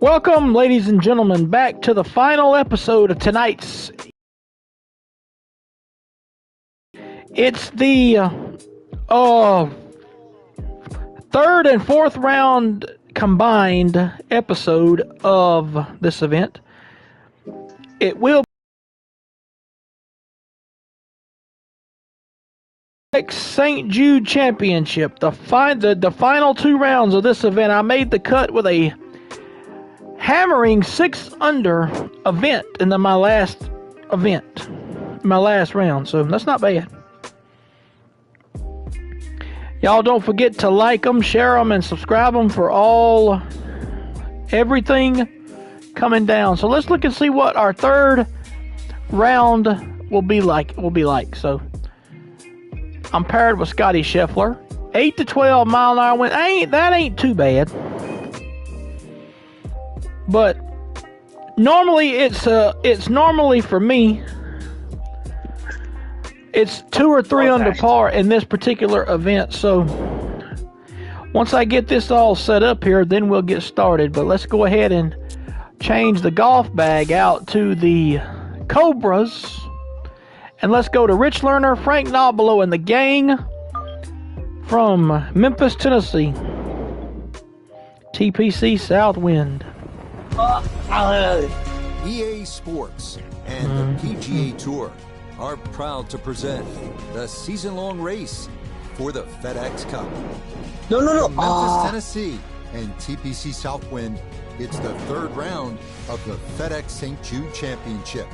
Welcome, ladies and gentlemen, back to the final episode of tonight's. It's the third and fourth round combined episode of this event. It will be St. Jude Championship. The final two rounds of this event. I made the cut with a hammering 6 under event in my last round, so that's not bad. Y'all don't forget to like them, share them, and subscribe them for everything coming down. So let's look and see what our third round will be like. So I'm paired with Scotty Scheffler. 8 to 12 mile an hour wind. That ain't too bad. But normally it's normally for me, it's 2 or 3 under par in this particular event. So once I get this all set up here, then we'll get started. But let's go ahead and change the golf bag out to the Cobras. And let's go to Rich Lerner, Frank Nobilo, and the gang from Memphis, Tennessee. TPC Southwind. EA Sports and the PGA Tour are proud to present the season-long race for the FedEx Cup. No. Memphis, Tennessee, and TPC Southwind. It's the third round of the FedEx St. Jude Championship.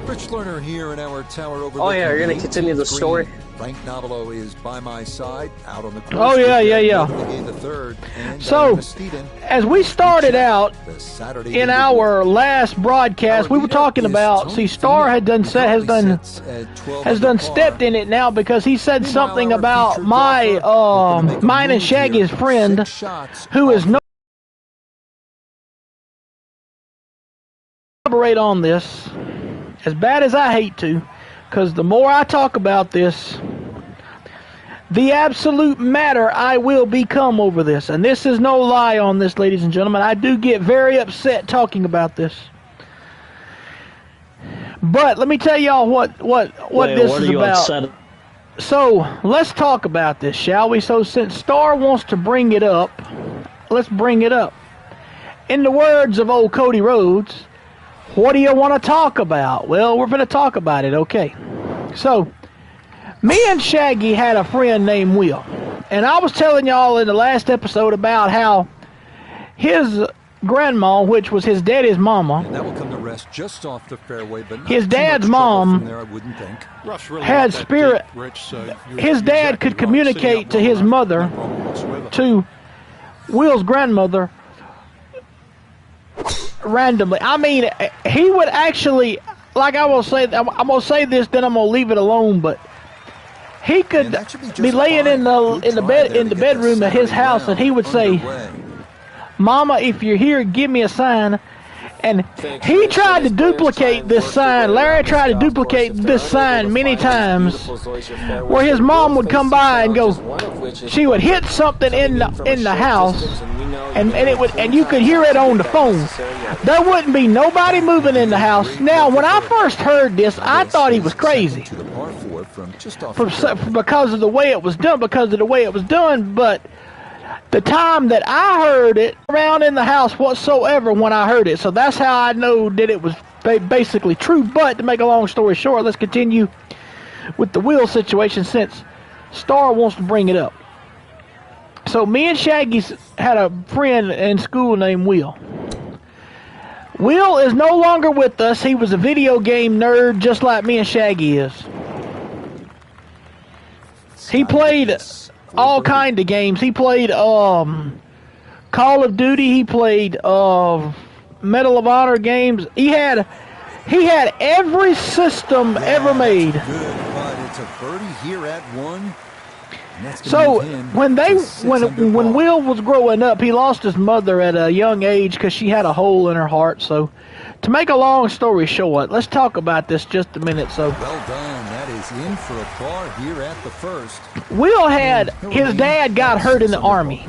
Rich Lerner here in our tower over. Oh yeah, you're gonna continue the story. Frank Nobilo is by my side out on the course. Oh yeah. The third, so as we started out in our last broadcast, we were talking about. See, Star has done stepped in it now because he said something about mine and Shaggy's friend, who is no. Elaborate on this. As bad as I hate to, because the more I talk about this, the absolute matter I will become over this. And this is no lie on this, ladies and gentlemen. I do get very upset talking about this. But let me tell y'all what this is about. Upset? So let's talk about this, shall we? So since Star wants to bring it up, let's bring it up. In the words of old Cody Rhodes, what do you want to talk about? Well, we're going to talk about it, okay. So, me and Shaggy had a friend named Will. And I was telling y'all in the last episode about how his grandma, which was his daddy's mama, that will come to rest just off the fairway, but his dad's mom there, I wouldn't think. Had spirit. His dad could communicate to his mother, to Will's grandmother, randomly. I mean, he would actually, like I will say, I'm going to say this, then I'm going to leave it alone, but he could be laying in the bedroom at his house, and he would say, "Mama, if you're here, give me a sign." And he tried to duplicate this sign. Larry tried to duplicate this sign many times, where his mom would come by and go, she would hit something in the house, and you could hear it on the phone. There wouldn't be nobody moving in the house. Now, when I first heard this, I thought he was crazy because of the way it was done. But the time that I heard it, around in the house whatsoever when I heard it. So that's how I know that it was basically true. But to make a long story short, let's continue with the Will situation since Star wants to bring it up. So me and Shaggy had a friend in school named Will. Will is no longer with us. He was a video game nerd just like me and Shaggy is. He played all kind of games. He played Call of Duty. He played Medal of Honor games. He had every system ever made. Good, but it's a birdie here at 1. So when Will was growing up, he lost his mother at a young age because she had a hole in her heart. So to make a long story short, let's talk about this just a minute. So well done. That is in for a par here at the first. Will had his dad got hurt in the Army.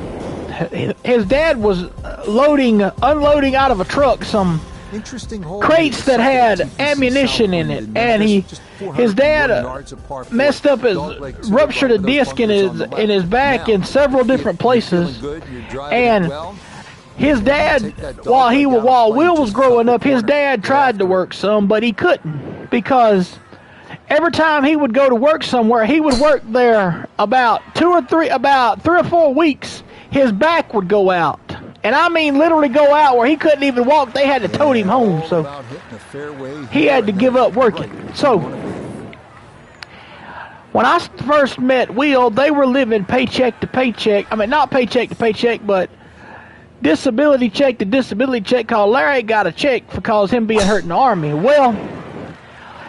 his dad was unloading out of a truck some crates that had ammunition in it, and his dad messed up ruptured a disc in his back in several different places, and his dad, while Will was growing up, his dad tried to work some, but he couldn't, because every time he would go to work somewhere, he would work there about 3 or 4 weeks. His back would go out. And I mean literally go out where he couldn't even walk. They had to tote him home. So he had to give up working. So when I first met Will, they were living paycheck to paycheck. I mean, not paycheck to paycheck, but disability check to disability check, because Larry got a check because him being hurt in the Army. Well,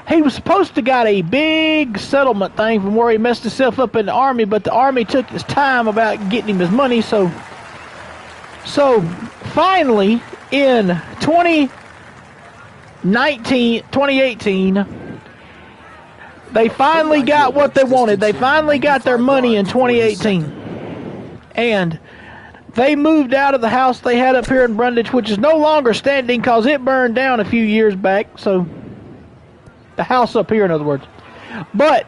he was supposed to got a big settlement thing from where he messed himself up in the Army, but the Army took his time about getting him his money. So finally, in 2018, they finally got what they wanted. They finally got their money in 2018. And they moved out of the house they had up here in Brundage, which is no longer standing because it burned down a few years back. So the house up here, in other words. But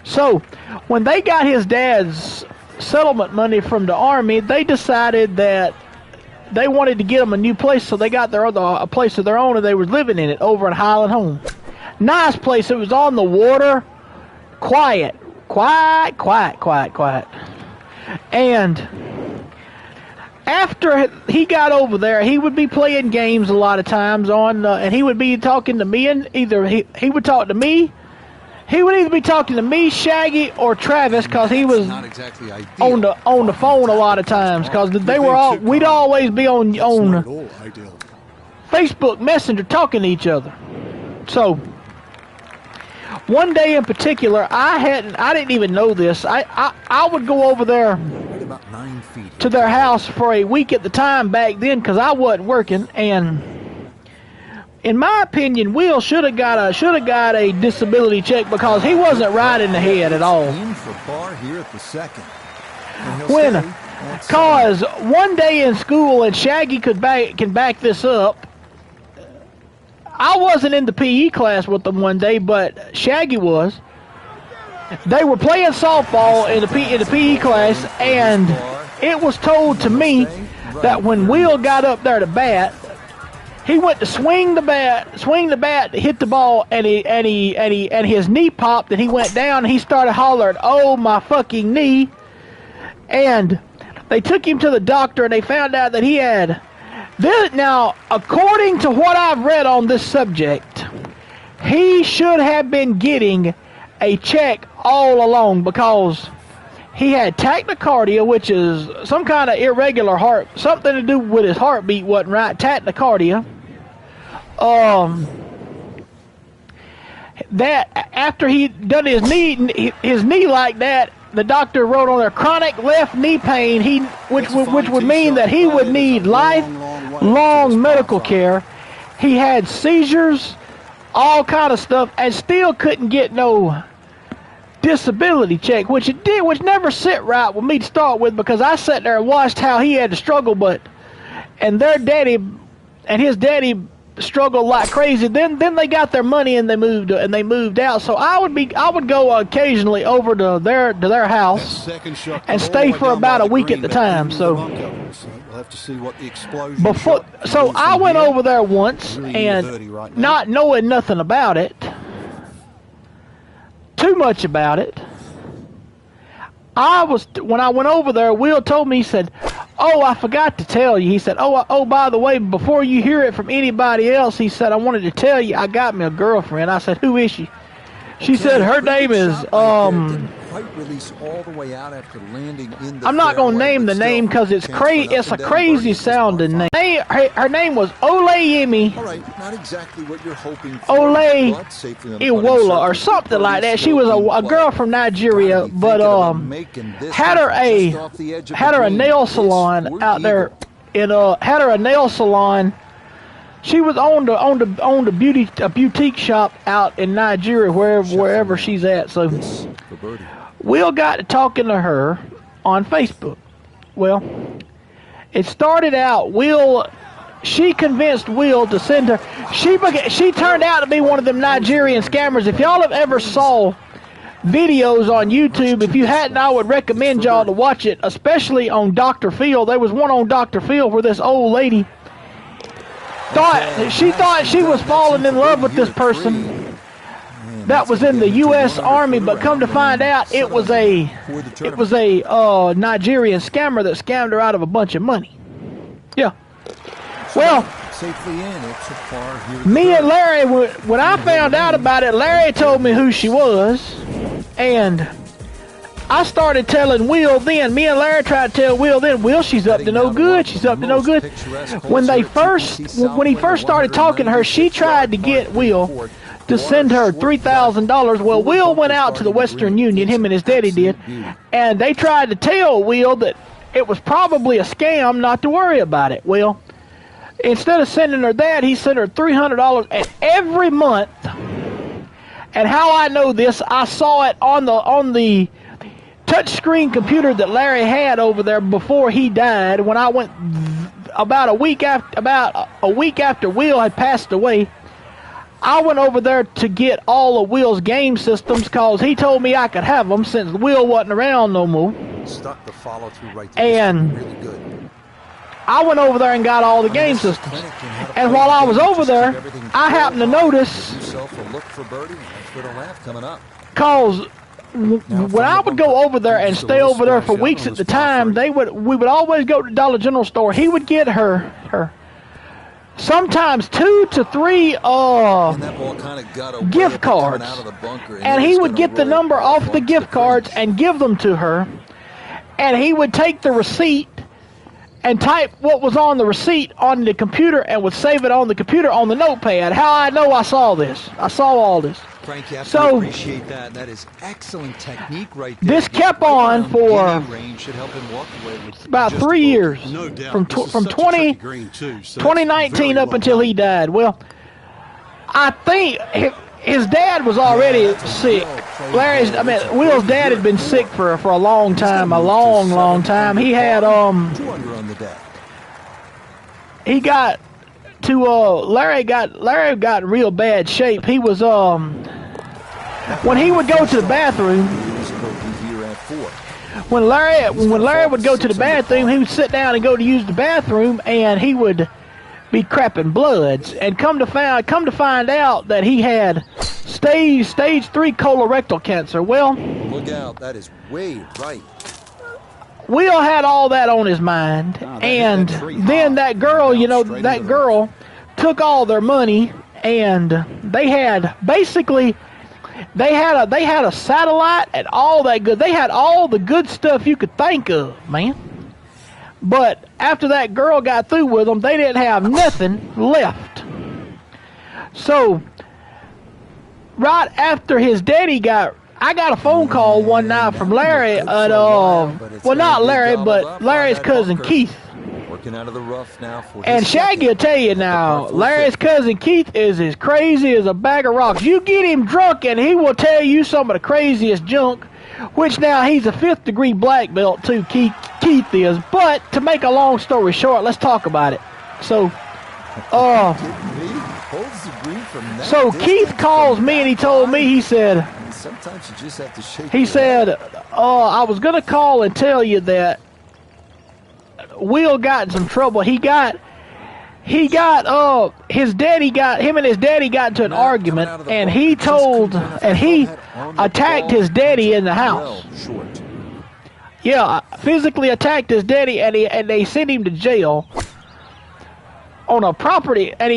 so when they got his dad's settlement money from the Army, they decided that they wanted to get them a new place, so they got a place of their own, and they were living in it over at Highland Home. Nice place. It was on the water. Quiet. And after he got over there, he would be playing games a lot of times and he would be talking to me, and either he would talk to me. He would either be talking to me, Shaggy, or Travis, because he was on the phone a lot of times, because we'd always be on Facebook Messenger talking to each other. So one day in particular, I didn't even know this. I would go over there to their house for a week at the time back then, because I wasn't working, and in my opinion, Will should have got a disability check, because he wasn't right in the head at all. Cause one day in school, and Shaggy can back this up, I wasn't in the PE class with them one day, but Shaggy was. They were playing softball in the PE class, and it was told to me that when Will got up there to bat, he went to swing the bat, hit the ball, and his knee popped, and he went down, and he started hollering, "Oh, my fucking knee!" And they took him to the doctor, and they found out that he had this. Now, according to what I've read on this subject, he should have been getting a check all along, because he had tachycardia, which is some kind of irregular heart, something to do with his heartbeat wasn't right. Tachycardia. That after he done his knee like that, the doctor wrote on there chronic left knee pain. Which would mean that he would need lifelong medical care. He had seizures, all kind of stuff, and still couldn't get no disability check, which never sit right with me to start with, because I sat there and watched how he had to struggle, and his daddy struggled like crazy. Then they got their money and they moved out. So I would go occasionally over to their house and stay for about a week at the time. So I went over there once, and not knowing nothing about it, too much about it, when I went over there, Will told me, he said, "Oh, I forgot to tell you." He said, "Oh, by the way, before you hear it from anybody else," he said, "I wanted to tell you I got me a girlfriend." I said, "Who is she?" She said her name is I'm not gonna name the name because it's crazy. It's a crazy sounding name. Her name was Olayemi. Not exactly what you're hoping for. Ole Iwola or something like that. She was a girl from Nigeria, but had her a nail salon out there. Had her a nail salon. She was owned a boutique shop out in Nigeria, wherever she's at. So Will got to talking to her, on Facebook. Well, it started out, she convinced Will to send her. She turned out to be one of them Nigerian scammers. If y'all have ever saw videos on YouTube, if you hadn't, I would recommend y'all to watch it, especially on Dr. Phil. There was one on Dr. Phil where this old lady thought she was falling in love with this person that was in the U.S. Army, but come to find out, it was a Nigerian scammer that scammed her out of a bunch of money. Yeah. Well, me and Larry, when I found out about it, Larry told me who she was, and I started telling Will then. Me and Larry tried to tell Will then, Will, she's up to no good. She's up to no good. When he first started talking to her, she tried to get Will to send her $3,000. Well, Will went out to the Western Union, him and his daddy did, and they tried to tell Will that it was probably a scam, not to worry about it. Well, instead of sending her that, he sent her $300 and every month. And how I know this, I saw it on the touchscreen computer that Larry had over there before he died. When I went about a week after Will had passed away, I went over there to get all of Will's game systems because he told me I could have them since Will wasn't around no more. Stuck the follow through right to and really good. I went over there and got all the game systems. And while I was over there, I happened to notice, because when I would go over there and stay over there for weeks at the time, we would always go to the Dollar General store. He would get her sometimes 2 to 3 gift cards, and he would get the number off the gift cards and give them to her, and he would take the receipt and type what was on the receipt on the computer and would save it on the computer on the notepad. How I know I saw this. I saw all this. Frank, you have to appreciate that. That is excellent technique right there. This kept on for about 3 years, from 2019 up until he died. Well, I think his dad was already sick. Will's dad had been sick for a long time, a long time. He had Larry got in real bad shape. He was when he would go to the bathroom, when Larry would go to the bathroom, he would sit down and go to use the bathroom, and he would be crapping bloods. And come to find out that he had stage 3 colorectal cancer. Well, look out, that is way right. Will had all that on his mind, and then that girl, that girl took all their money, and they had a satellite and all that good. They had all the good stuff you could think of, man. But after that girl got through with them, they didn't have nothing left. So right after his daddy I got a phone call one night from Larry at, well, not Larry, but Larry's cousin Keith. Working out of the rough now for and Shaggy will tell you now, Larry's cousin Keith is as crazy as a bag of rocks. You get him drunk and he will tell you some of the craziest junk, which now he's a 5th degree black belt too, Keith is. But to make a long story short, let's talk about it. So, Keith calls me and he told me, he said, sometimes you just have to shake. He said, I was going to call and tell you that Will got in some trouble. Him and his daddy got into an argument, and he attacked his daddy in the house. Yeah, physically attacked his daddy, and they sent him to jail on a property. And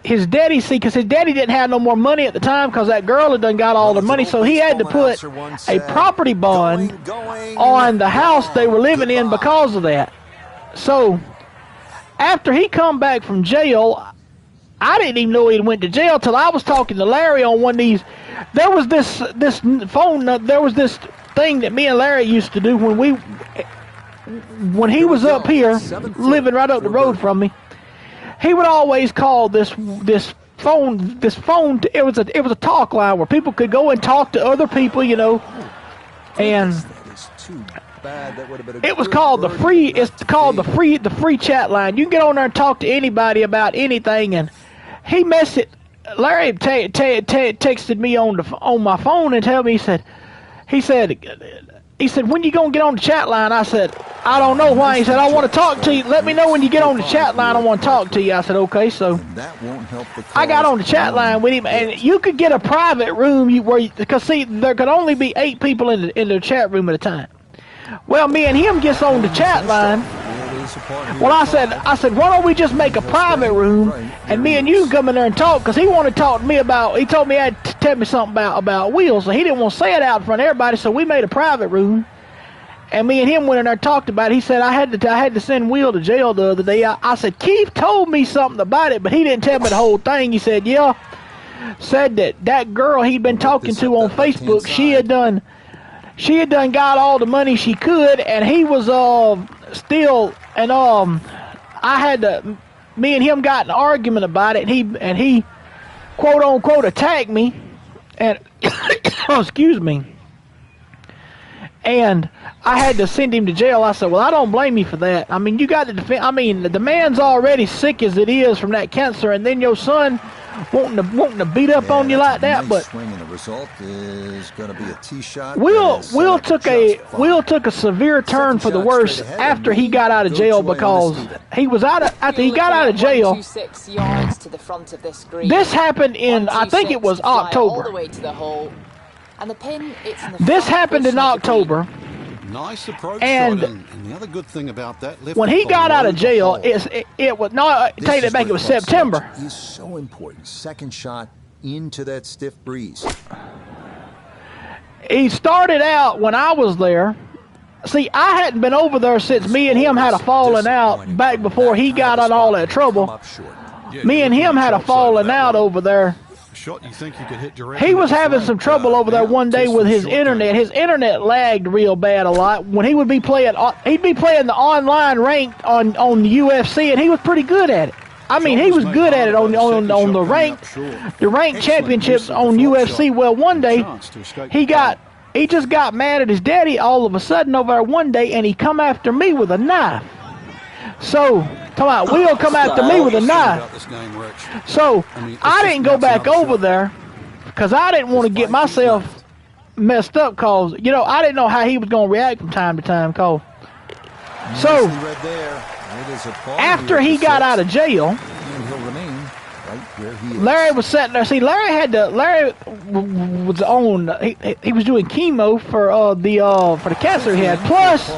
his daddy, because his daddy didn't have no more money at the time because that girl had done got all the money, so he had to put a property bond on the house they were living in because of that. So after he come back from jail, I didn't even know he went to jail till I was talking to Larry on one of these. There was this thing that me and Larry used to do when he was up here, living right up the road from me. He would always call this phone. It was a talk line where people could go and talk to other people, and too bad. That would have been it was called the free. It's called the free chat line. You can get on there and talk to anybody about anything. And he Larry texted me on my phone and tell me he said, when you gonna get on the chat line? I said, I don't know why. He said, I want to talk to you. Let me know when you get on the chat line. I want to talk to you. I said, okay. So I got on the chat line with him, and you could get a private room because see, there could only be 8 people in the chat room at a time. Well, me and him gets on the chat line. Well, I said, why don't we just make a private room, and me and you can come in there and talk, because he wanted to talk to me about, he told me he had to tell me something about wheels, so he didn't want to say it out in front of everybody, so we made a private room, and me and him went in there and talked about it. He said, I had to send Will to jail the other day. I said, Keith told me something about it, but he didn't tell me the whole thing. He said, yeah, said that girl he'd been talking to on Facebook, she had done got all the money she could, and he was still, and me and him got an argument about it, and he quote unquote attacked me, and excuse me, and I had to send him to jail. I said, well, I don't blame you for that. I mean, you got to defend. I mean, the man's already sick as it is from that cancer, and then your son wanting to beat up on you like that. But swing, and the result is going to be a tee shot. Will took a severe turn for the worse after he got out of jail, because he was after he got out of jail. 126 yards to the front of this green. This happened in, I think it was October. All the way to the hole. And the pin, it's in the this happened in October. Nice approach, and the other good thing about that, when he got out of jail, it was not. Take that back. It was September. Is so important. Second shot into that stiff breeze. He started out when I was there. See, I hadn't been over there since me and him had a falling out back before he got in all that trouble. Me and him had a falling out over there. Shot you think you could hit directly. He was having some trouble over there one day with his internet. His internet lagged real bad a lot. When he would be playing, he'd be playing the online ranked on the UFC, and he was pretty good at it. I mean, he was good at it on the ranked championships on UFC. Well, one day he just got mad at his daddy all of a sudden over there one day, and he come after me with a knife. So, Will come after me with a knife. So, I didn't go back over there because I didn't want to get myself messed up, because, you know, I didn't know how he was going to react from time to time. So, after he got out of jail, Larry was sitting there. See, Larry was on. He was doing chemo for the cancer he had. Plus,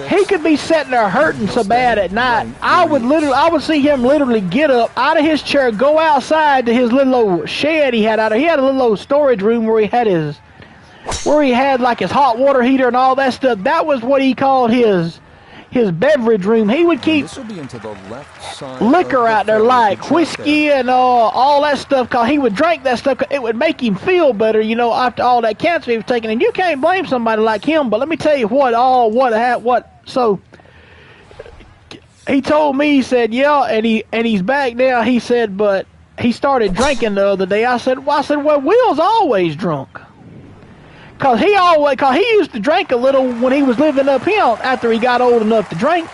he could be sitting there hurting so bad at night. I would see him literally get up out of his chair, go outside to his little old shed he had out there. He had a little old storage room where he had like his hot water heater and all that stuff. That was what he called his beverage room. He would keep liquor out there, like whiskey and all that stuff, because he would drink that stuff. It would make him feel better, you know, after all that cancer he was taking. And you can't blame somebody like him. But let me tell you what. So he told me, he said, yeah, and he's back now. He said, but he started drinking the other day. I said, well, Will's always drunk. Cause he used to drink a little when he was living up here after he got old enough to drink.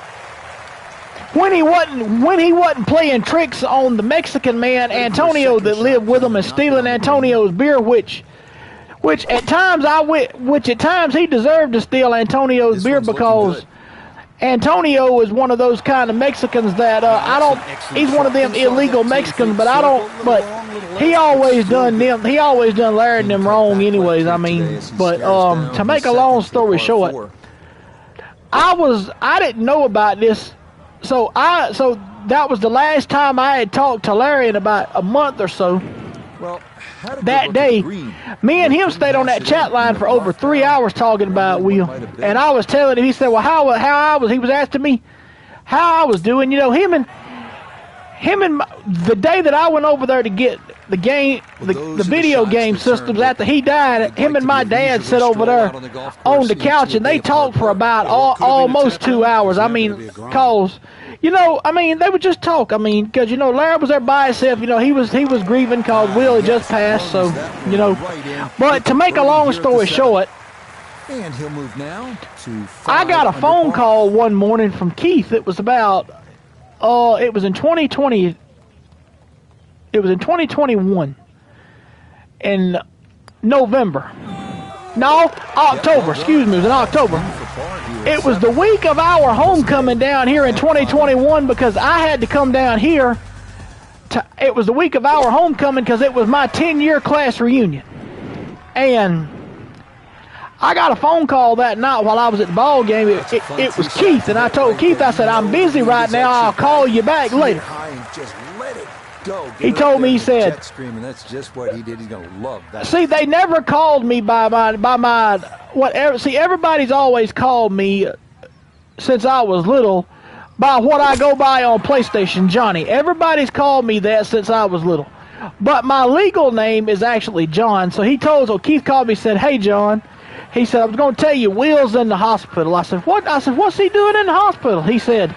When he wasn't playing tricks on the Mexican man Antonio that lived with him and stealing Antonio's beer, which at times he deserved to steal Antonio's beer, because Antonio is one of those kind of Mexicans that he's one of them illegal Mexicans, but he always done Larry and them wrong anyways. I mean, but to make a long story short, I didn't know about this, so that was the last time I had talked to Larry in about a month or so. Well, that day, me and him stayed on that chat line for over 3 hours talking about Will, and I was telling him. He said, "Well, he was asking me how I was doing." You know, him and the day that I went over there to get the video game systems after he died, him and my dad sat over there on the couch, and they talked for about almost 2 hours. I mean, cause, you know, I mean, they would just talk. I mean, because, you know, Larry was there by himself. You know, he was grieving because Will had just passed. So, you know, but to make a long story short, And he'll move now to I got a phone call one morning from Keith. It was about, it was in 2020. It was in 2021. In November. No, October. Excuse me. It was in October. It was the week of our homecoming down here in 2021 because I had to come down here. It was the week of our homecoming because it was my 10-year class reunion. And I got a phone call that night while I was at the ball game. It was Keith, and I told Keith, I said, I'm busy right now. I'll call you back later. He told me, he said, that's just what he did. He's going to love that. See, they never called me by my whatever. See, everybody's always called me since I was little by what I go by on PlayStation, Johnny. Everybody's called me that since I was little. But my legal name is actually John. So Keith called me and said, hey, John. He said, I was going to tell you, Will's in the hospital. I said, what? I said, what's he doing in the hospital? He said,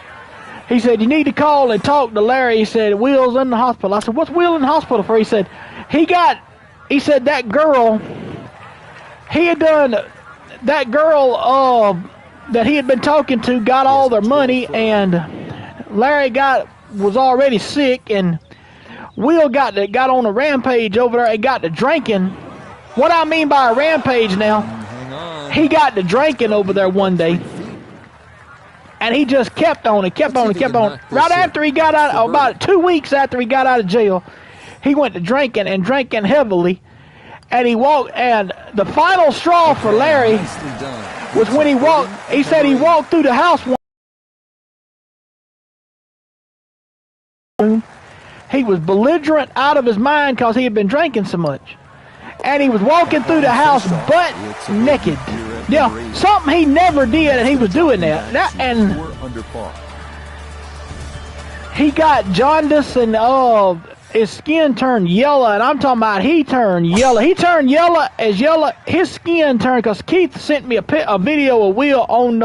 you need to call and talk to Larry. He said, Will's in the hospital. I said, what's Will in the hospital for? He said, that girl, that girl that he had been talking to got all their money, and Larry was already sick, and Will got on a rampage over there and got to drinking. What I mean by a rampage now, he got to drinking over there one day. And he just kept on. Right after he got out, about 2 weeks after he got out of jail, he went to drinking heavily. And and the final straw for Larry was when he said he walked through the house one. He was belligerent out of his mind because he had been drinking so much. And he was walking through the house butt naked. Yeah, something he never did, and he was doing that. And he got jaundice, and his skin turned yellow. And I'm talking about he turned yellow. He turned yellow. His skin turned, because Keith sent me a video of Will on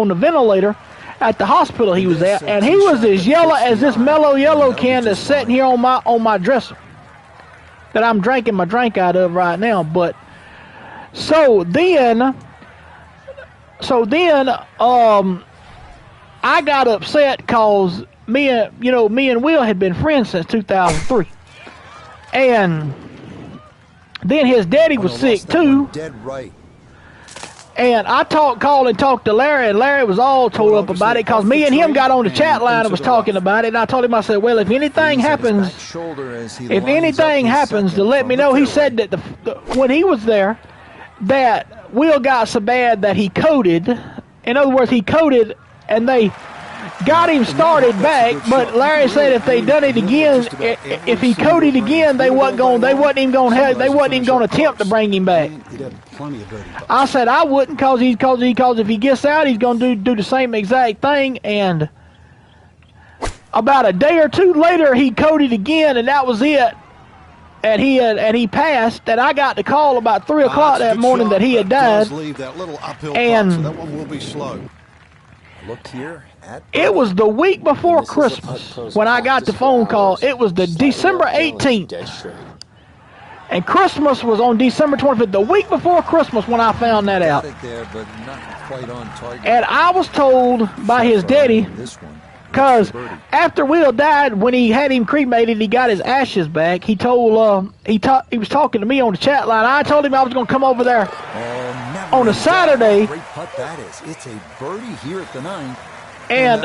the ventilator at the hospital he was at, and he was as yellow as this mellow yellow can that's sitting here on my dresser that I'm drinking my drink out of right now. But so then I got upset because me and Will had been friends since 2003, and then his daddy was sick too. Dead right. And I called and talked to Larry, and Larry was all tore up about it because me and him got on the chat line and was talking about it. And I told him, I said, well, if anything happens, to let me know. He said that when he was there, that Will got so bad that he coded. In other words, he coded, and they got him started back. But Larry said if they done it again, if he coded again, they wasn't even going to attempt to bring him back. I said I wouldn't, because if he gets out, he's going to do the same exact thing. And about a day or two later, he coded again, and that was it. And he passed. And I got the call about 3 o'clock that morning that he had died. And that one will be slow. Look here. It was the week before Christmas when I got the phone call. It was the December 18th. And Christmas was on December 25th, the week before Christmas, when I found that out. And I was told by his daddy, because after Will died, when he had him cremated, he got his ashes back. He was talking to me on the chat line. I told him I was going to come over there on a Saturday. Great putt that is. It's a birdie here at the 9th. And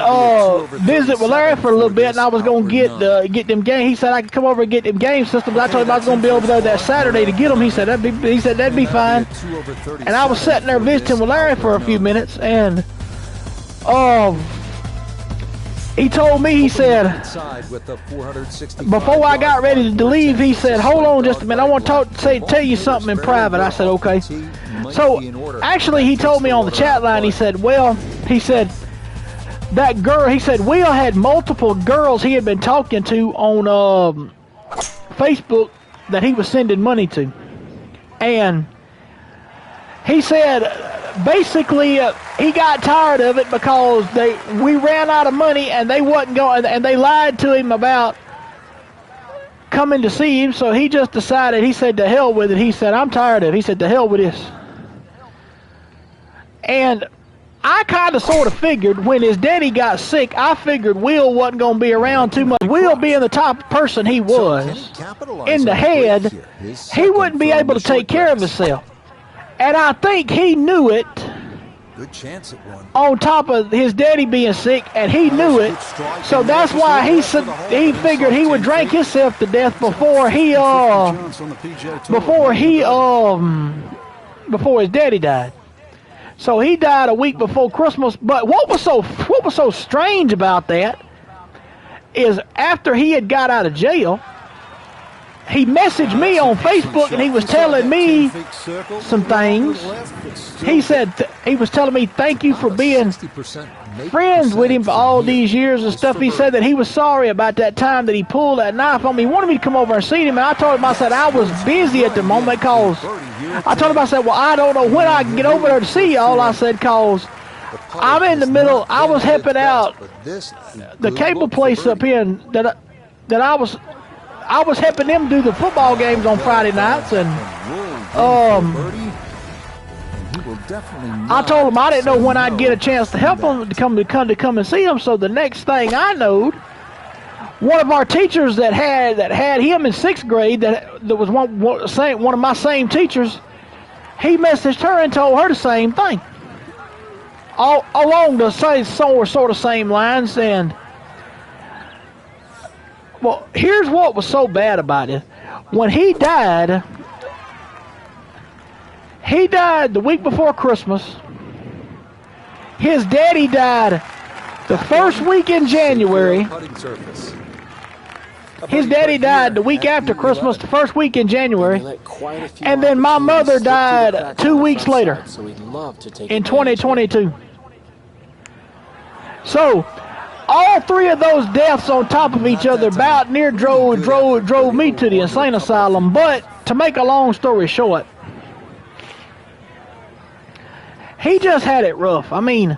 visit with Larry for a little bit, and I was going to get them games. He said I could come over and get them game systems. I told him I was going to be over there that Saturday to get them. He said that'd be fine. And I was sitting there visiting with Larry for a few minutes, and he told me, he said, before I got ready to leave, he said, hold on just a minute, I want to tell you something in private. I said, okay. So actually, he told me on the chat line, he said, that girl, he said, Will had multiple girls he had been talking to on Facebook that he was sending money to. And he said, basically, he got tired of it because we ran out of money, and they wasn't going, and they lied to him about coming to see him. So he just decided, he said, to hell with it. He said, I'm tired of it. He said, to hell with this. And I kind of sort of figured when his daddy got sick, I figured Will wasn't going to be around too much. Will being the type of person he was, in the head, he wouldn't be able to take care of himself. And I think he knew it. Good chance at one. On top of his daddy being sick, and he knew it. So that's why he figured he would drink himself to death before his daddy died. So he died a week before Christmas. But what was so strange about that is after he had got out of jail, he messaged me on Facebook and he was telling me some things. He said he was telling me thank you for being friends with him for all these years and stuff. He said that he was sorry about that time that he pulled that knife on me. He wanted me to come over and see him, and I told him, I said I was busy at the moment because I told him, I said, well, I don't know when I can get over there to see y'all. I said, cause I'm in the middle. I was helping out the cable place up here that I was helping them do the football games on Friday nights, and I told him I didn't know when I'd get a chance to help him to come and see him. So the next thing I knowed, one of our teachers that had him in 6th grade, that was one of my same teachers, he messaged her and told her the same thing, all along the sort of same lines. And well, here's what was so bad about it. When he died the week before Christmas. His daddy died the first week in January. His daddy died the week after Christmas, the first week in January. And then my mother died 2 weeks later in 2022. So all three of those deaths on top of each other about near drove me to the insane asylum. But to make a long story short, he just had it rough. I mean,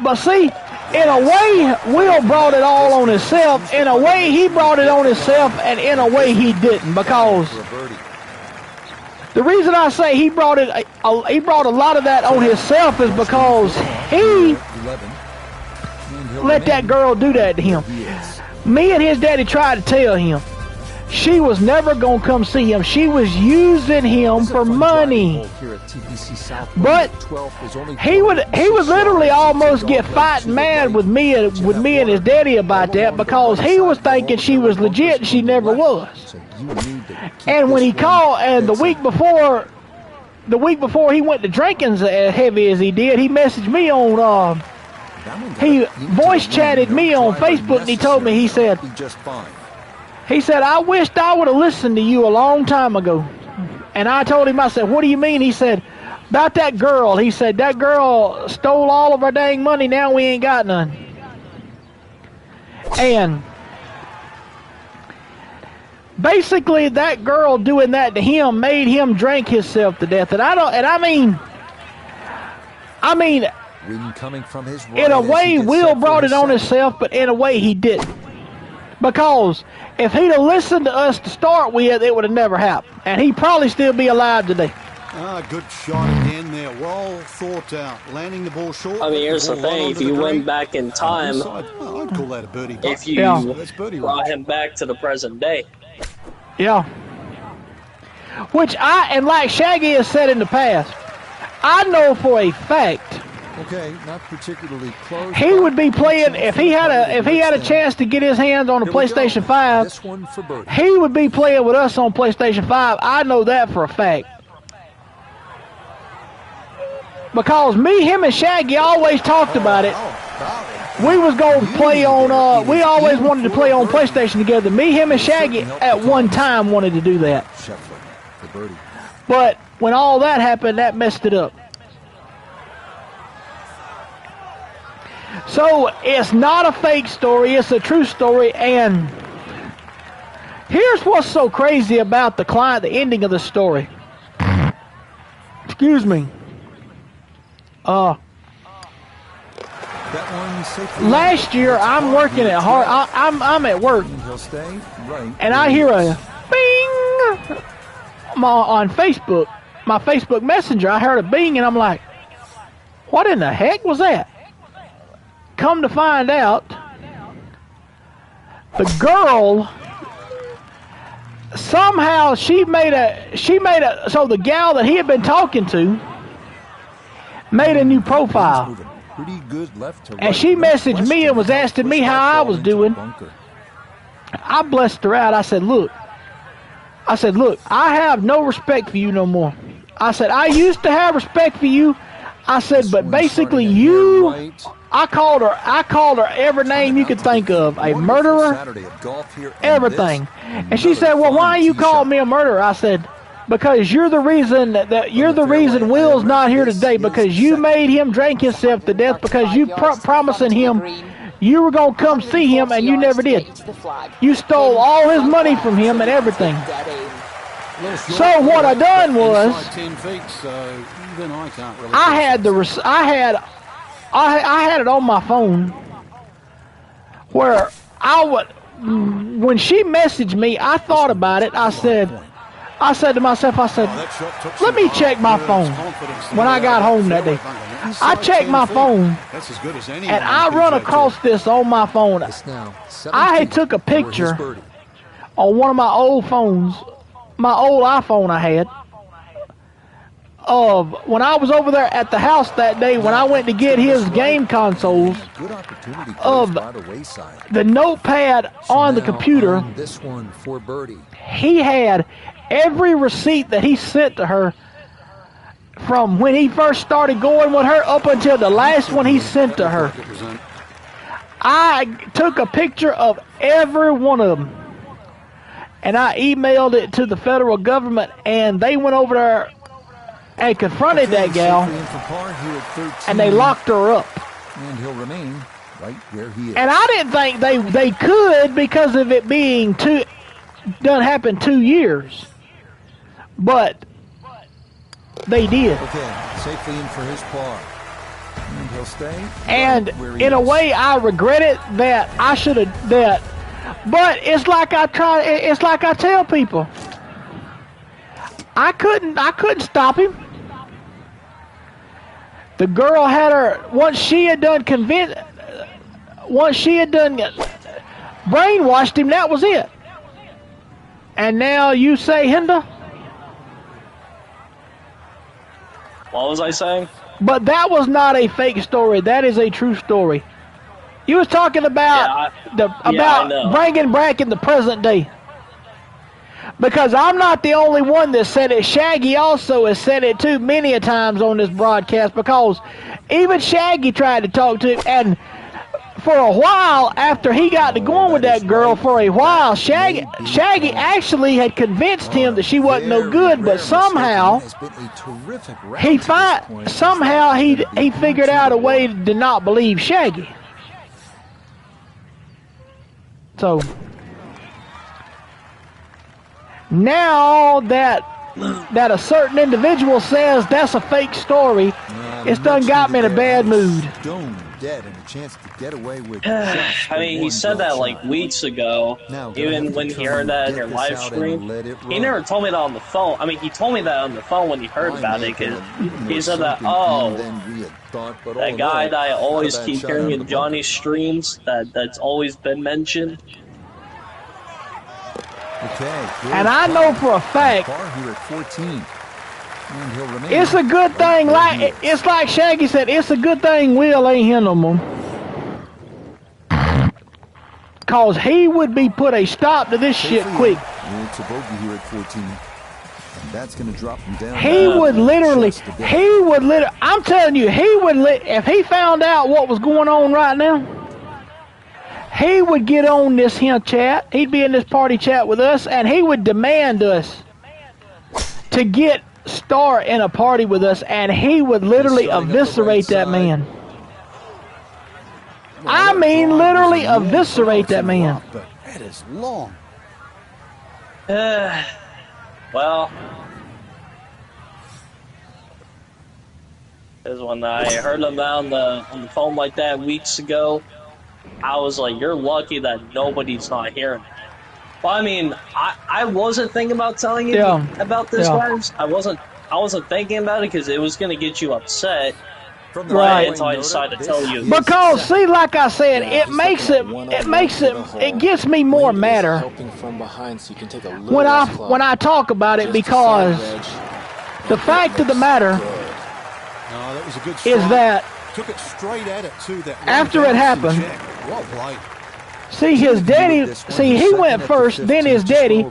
but see, in a way, Will brought it all on himself. In a way, he brought it on himself, and in a way, he didn't. Because the reason I say he brought a lot of that on himself is because he let that girl do that to him. Me and his daddy tried to tell him she was never going to come see him. She was using him for money. But he would literally almost get fighting mad with me and his daddy about that, because he was thinking she was legit and she never was. And when he called, and the week before he went to drinking as heavy as he did, he messaged me on he voice chatted me on Facebook, and he told me, he said, I wished I would have listened to you a long time ago. And I told him, I said, what do you mean? He said, about that girl. He said, that girl stole all of our dang money. Now we ain't got none. And basically that girl doing that to him made him drink himself to death. And I mean, coming from his right, in a way, Will brought it on himself, but in a way he didn't. Because if he'd have listened to us to start with, it would have never happened. And he'd probably still be alive today. Good shot again there. Well thought out. Landing the ball short. I mean, here's the thing. If you went back in time, I'd call that a birdie. If you brought him back to the present day. Yeah. And like Shaggy has said in the past, I know for a fact, okay, not particularly close. He would be playing if he had a chance to get his hands on a PlayStation 5. He would be playing with us on PlayStation 5. I know that for a fact. Because him and Shaggy always talked about it. We was going to play on we always wanted to play on PlayStation together. Him and Shaggy at one time wanted to do that. But when all that happened, that messed it up. So it's not a fake story, it's a true story. And here's what's so crazy about the ending of the story. Excuse me. Last year I'm working at hard. I'm at work, and I hear a bing on Facebook. my Facebook Messenger, I heard a bing, and I'm like, what in the heck was that? Come to find out, the girl, somehow so the gal that he had been talking to made a new profile. Pretty good left to right. And she messaged me and was asking me how I was doing. I blessed her out. I said, look, I have no respect for you no more. I said, I used to have respect for you. I said, but basically you, I called her every name you could think of. A murderer, everything. And she said, well, why you called me a murderer? I said, because you're the reason Will's not here today, because you made him drink himself to death, because you promising him you were going to come see him and you never did. You stole all his money from him and everything. So what I done was, I had it on my phone where when she messaged me, I thought about it. I said to myself, let me check my phone when I got home that day. I checked my phone, and I run across this on my phone. I had took a picture on one of my old phones, my old iPhone I had, of when I was over there at the house that day when I went to get his game consoles, of the notepad on the computer. He had every receipt that he sent to her from when he first started going with her up until the last one he sent to her. I took a picture of every one of them, and I emailed it to the federal government, and they went over there and confronted that gal, and they locked her up. And he'll remain right where he is. And I didn't think they could, because of it being done happen 2 years, but they did. Okay, safely in for his par. And he'll stay. And in a way, I regret it that I should have that. But it's like I tell people, I couldn't stop him. The girl had her once she had done brainwashed him. That was it. And now you say, Hinda? What was I saying? But that was not a fake story. That is a true story. You was talking about bringing back in the present day. Because I'm not the only one that said it. Shaggy also has said it too many a times on this broadcast, because even Shaggy tried to talk to him, and for a while after he got to going with that girl, for a while Shaggy actually had convinced him that she wasn't no good, but somehow he figured out a way to not believe Shaggy. So now that a certain individual says that's a fake story, it's done got me in a bad mood. Dead and a chance to get away with. I mean, he said that like weeks ago. Even when he heard that in your live stream, he never told me that on the phone. I mean, he told me that on the phone when he heard about it, because he said that, that guy that I always keep hearing in Johnny's streams, that's always been mentioned. And I know for a fact, it's a good thing, it's like Shaggy said, it's a good thing Will ain't here no more. Because he would be put a stop to this shit quick. It's a bogey here at 14. And that's going to drop him down. He would literally, I'm telling you, if he found out what was going on right now, he would get on this here chat, he'd be in this party chat with us, and he would demand us to get Star in a party with us, and he would literally eviscerate that man. I mean, literally eviscerate that man. That is long. Well, because when I heard him on the phone like that weeks ago, I was like, you're lucky that nobody's not hearing it. Well, I mean, I wasn't thinking about telling you about this, guys. I wasn't thinking about it because it was going to get you upset. Right. Until I decided to tell you. Because see, like I said, it gets me more madder when I talk about it, because the fact of the matter is that took it straight at it too. That after it happened, well played. See, his daddy, he went first, then his daddy,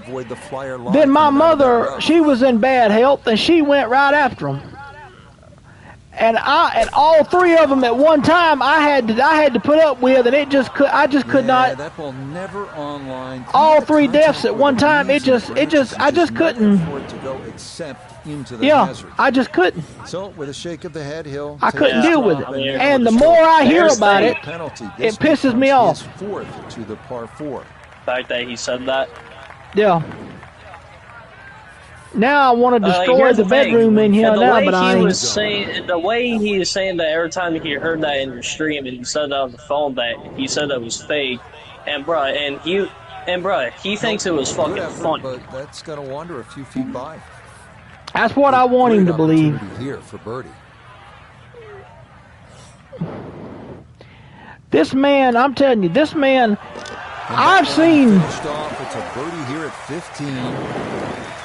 then my mother, she was in bad health, and she went right after him. And all three of them at one time, I had to put up with, and I just could not. That ball never online. All three deaths at one time, I just couldn't. I just couldn't. So with a shake of the head, I couldn't deal with it. And the more I hear about it, it pisses me off. Fourth to the par 4. The fact that he said that. Yeah. Now I want to destroy the bedroom in here now, but I ain't. The way he was saying that every time he heard that in your stream, and he said that on the phone, that he said that was fake, and he thinks it was fucking funny. But that's gonna wander a few feet by. That's what I want him to believe. Here for birdie. This man, I'm telling you, this man, I've seen. It's a birdie here at 15.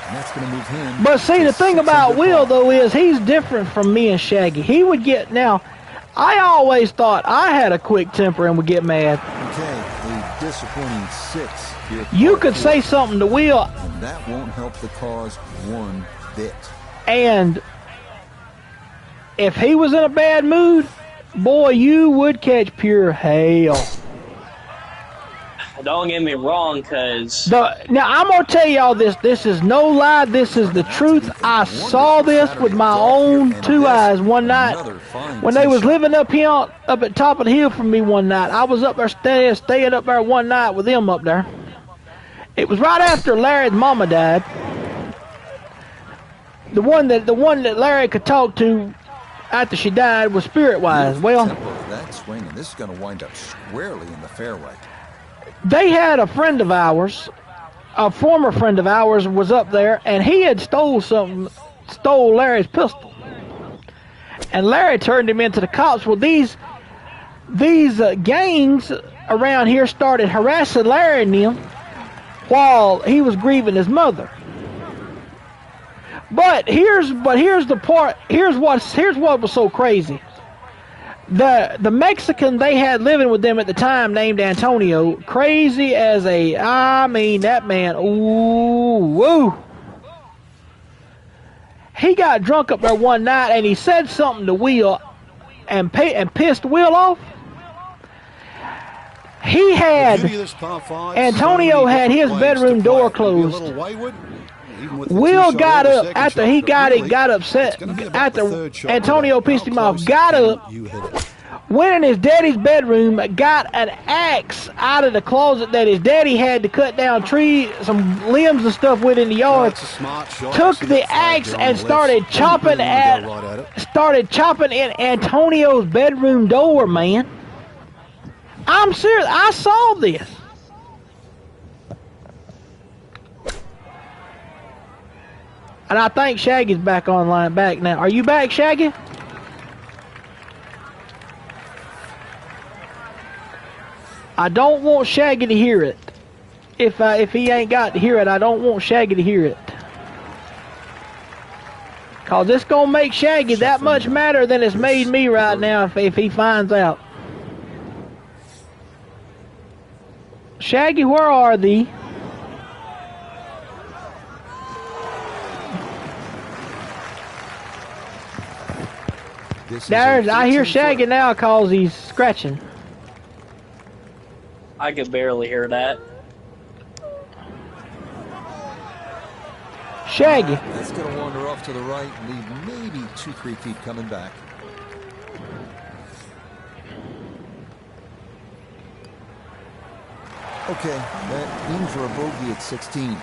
And that's going to move him. But see, the thing about Will, though, is he's different from me and Shaggy. He would get, now, I always thought I had a quick temper and would get mad. Okay, a disappointing 6 here. You could say something to Will. And that won't help the cause one bit. And if he was in a bad mood, boy, you would catch pure hell. Don't get me wrong, because... Now, I'm going to tell y'all this. This is no lie. This is the truth. I saw this with my own 2 eyes one night when they was living up at top of the hill from me one night. I was up there staying up there one night with them up there. It was right after Larry's mama died. The one that Larry could talk to after she died was Spirit Wise. Well, that swing, and this is going to wind up squarely in the fairway. They had a friend of ours, a former friend of ours, was up there, and he had stole Larry's pistol. And Larry turned him into the cops. Well, these gangs around here started harassing Larry and them while he was grieving his mother. But here's the part. Here's what was so crazy. The Mexican they had living with them at the time, named Antonio, crazy as that man, woo. He got drunk up there one night and he said something to Will and pissed Will off. Antonio had his bedroom door closed. Will got up after he got upset. After Antonio pissed him off, got up, went in his daddy's bedroom, got an axe out of the closet that his daddy had to cut down some limbs and stuff with in the yard. Took the axe and started chopping in Antonio's bedroom door, man. I'm serious. I saw this. And I think Shaggy's back online now. Are you back, Shaggy? I don't want Shaggy to hear it. If he ain't got to hear it, I don't want Shaggy to hear it. Cause it's gonna make Shaggy that much madder than it's made me right now if he finds out. Shaggy, where are thee? I hear Shaggy now cause he's scratching. I could barely hear that. Shaggy. That's going to wander off to the right and leave maybe 2-3 feet coming back. Okay, that in for a bogey at 16. And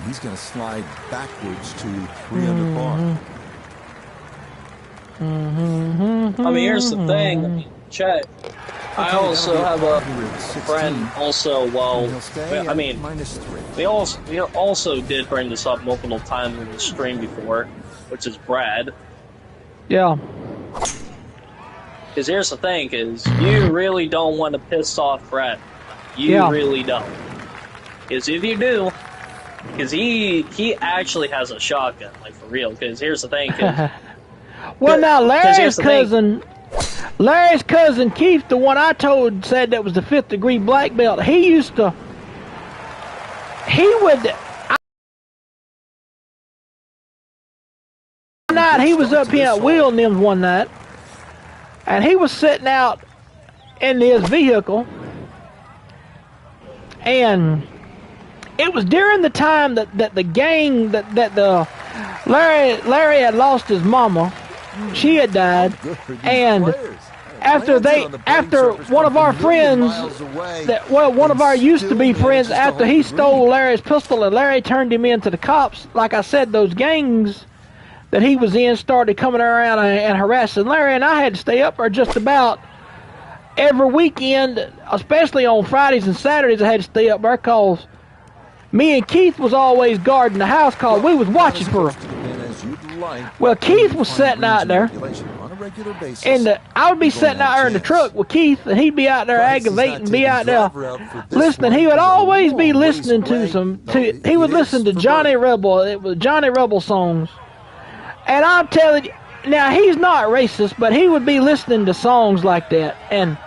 he's going to slide backwards to 3 under par. I mean, here's the thing, Chet. I also have a friend also, I mean, they also did bring this up multiple times in the stream before, which is Brad. Yeah. Because here's the thing, is you really don't want to piss off Brad. You really don't. Because if you do, because he actually has a shotgun, like for real. Because here's the thing, well, now Larry's cousin Keith, the one I told said that was the 5th degree black belt. He would. One night he was up here at Will Nims one night, and he was sitting out in his vehicle, and it was during the time that the gang Larry had lost his mama. She had died, and after one of our friends, one of our used to be friends, after he stole Larry's pistol and Larry turned him in to the cops, like I said, those gangs that he was in started coming around and harassing Larry, and I had to stay up there just about every weekend, especially on Fridays and Saturdays. I had to stay up there because me and Keith was always guarding the house because we was watching for him. Well, Keith was sitting out there, and I would be sitting out there in the truck with Keith, and he'd be out there aggravating, be out there listening. He would always be listening he would listen to Johnny Rebel. It was Johnny Rebel songs. And I'm telling you, now he's not racist, but he would be listening to songs like that, and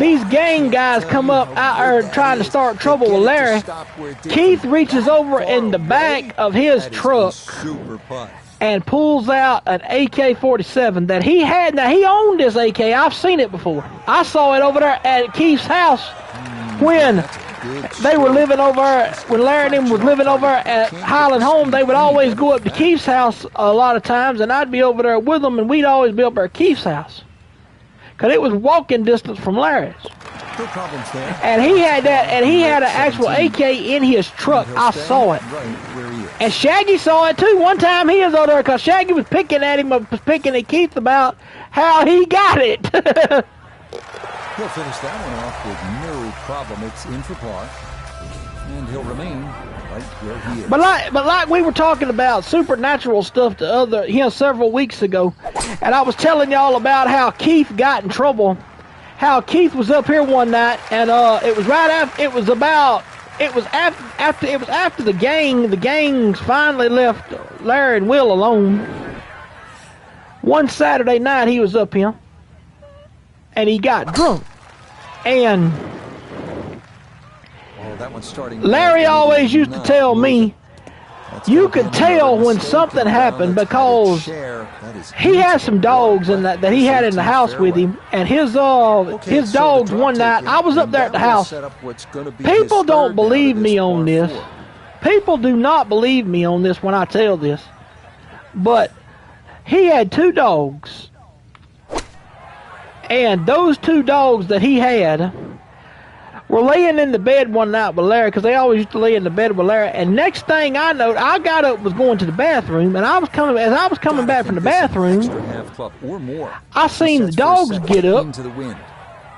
these gang guys come up out there trying to start trouble with Larry. Keith reaches over in the back of his truck and pulls out an AK-47 that he had. Now, he owned this AK. I've seen it before. I saw it over there at Keith's house when they were living over, when Larry and him was living over at Highland Home. They would always go up to Keith's house a lot of times, and I'd be over there with them, and we'd always be up there at Keith's house, because it was walking distance from Larry's. No problems there. And he had that, and he had an actual AK in his truck. I saw it. And Shaggy saw it too. One time he was over there because Shaggy was picking at him, was picking at Keith about how he got it. He'll finish that one off with no problem. It's in for par, and he'll remain right where he is. But like we were talking about supernatural stuff several weeks ago, and I was telling y'all about how Keith got in trouble. How Keith was up here one night, and it was after the gangs finally left Larry and Will alone. One Saturday night he was up here, and he got drunk, and Larry always used to tell me, you could tell when something happened because he had some dogs in that he had in the house with him, and his dogs one night, I was up there at the house. People don't believe me on this. People do not believe me on this when I tell this. But he had 2 dogs, and those 2 dogs that he had were laying in the bed one night with Larry, because they always used to lay in the bed with Larry. And next thing I know, I got up, was going to the bathroom, and as I was coming back from the bathroom, I seen the dogs get up,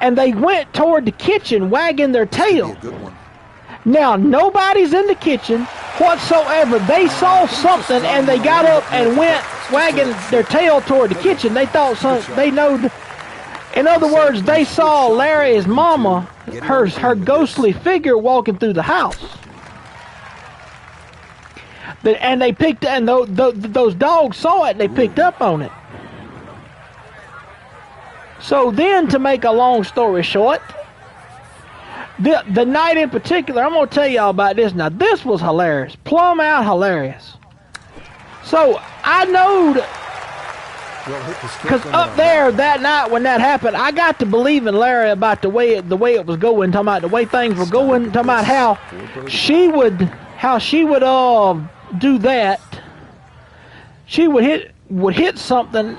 and they went toward the kitchen wagging their tail. Now, nobody's in the kitchen whatsoever. They saw something, and they got up and went wagging their tail toward the kitchen. They thought they knowed. In other words, they saw Larry's mama, her ghostly figure walking through the house. And they picked, and those dogs saw it, and they picked up on it. So then, to make a long story short, the night in particular, I'm going to tell y'all about this. Now, this was hilarious. Plumb out hilarious. So, I knowed, because up there that night when that happened, I got to believe in Larry about the way it was going, talking about the way things were going, talking about how she would do that. She would hit something.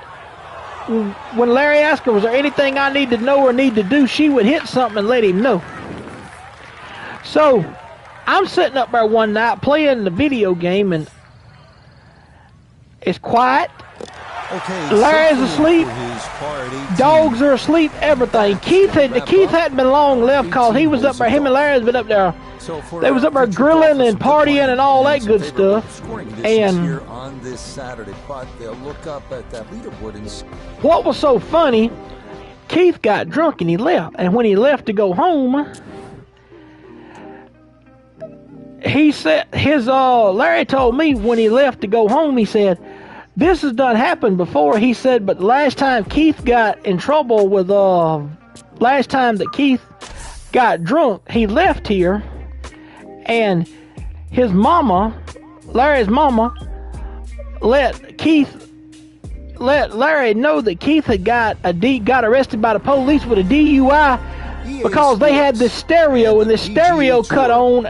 When Larry asked her, was there anything I need to know or need to do, she would hit something and let him know. So I'm sitting up there one night playing the video game, and it's quiet. Okay, Larry's asleep. Dogs are asleep. Everything. Keith hadn't been long left because he was up there. Him and Larry's been up there. They was up there grilling and partying and all that good stuff. And on this Saturday, but they'll look up at that leaderboard and what was so funny, Keith got drunk and he left. And when he left to go home, he said Larry told me when he left to go home, he said, this has done happened before. He said, but last time Keith got in trouble with last time that Keith got drunk, he left here, and his mama, Larry's mama, let Larry know that Keith had got arrested by the police with a DUI because they had this stereo, and the stereo cut on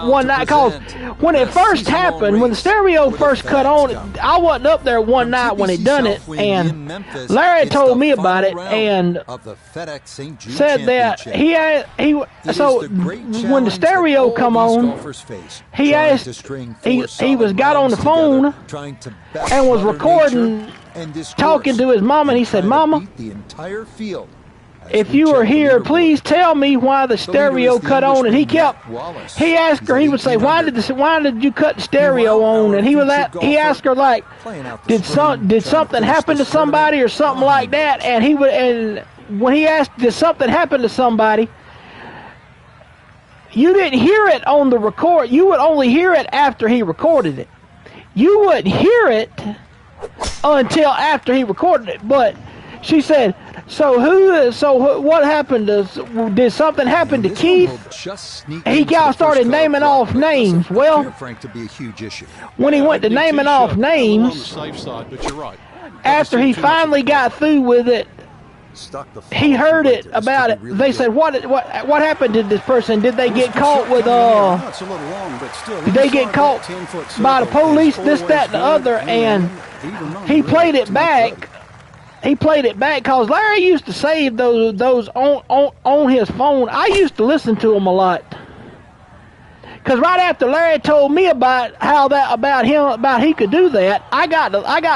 one night. Because when it first happened, when the stereo first cut on, I wasn't up there one night when it done it, and Larry told me about it and said that so when the stereo come on, he asked, he got on the phone and was recording, talking to his mama, and he said, "Mama, if you were here, please tell me why the stereo cut on." And he asked her, he would say, why did you cut the stereo on? And he asked her, like, did something happen to somebody or something like that? And when he asked, did something happen to somebody, you didn't hear it on the record. You would only hear it after he recorded it. You wouldn't hear it until after he recorded it. But she said, so what happened? Did something happen to Keith? He started naming off names. Well, when he went to naming off names, after he finally got through with it, he heard it about it. They said, what happened to this person? Did they get caught with did they get caught by the police? This, that, and the other. And he played it back. He played it back because Larry used to save those on his phone. I used to listen to him a lot. Because right after Larry told me about he could do that, I got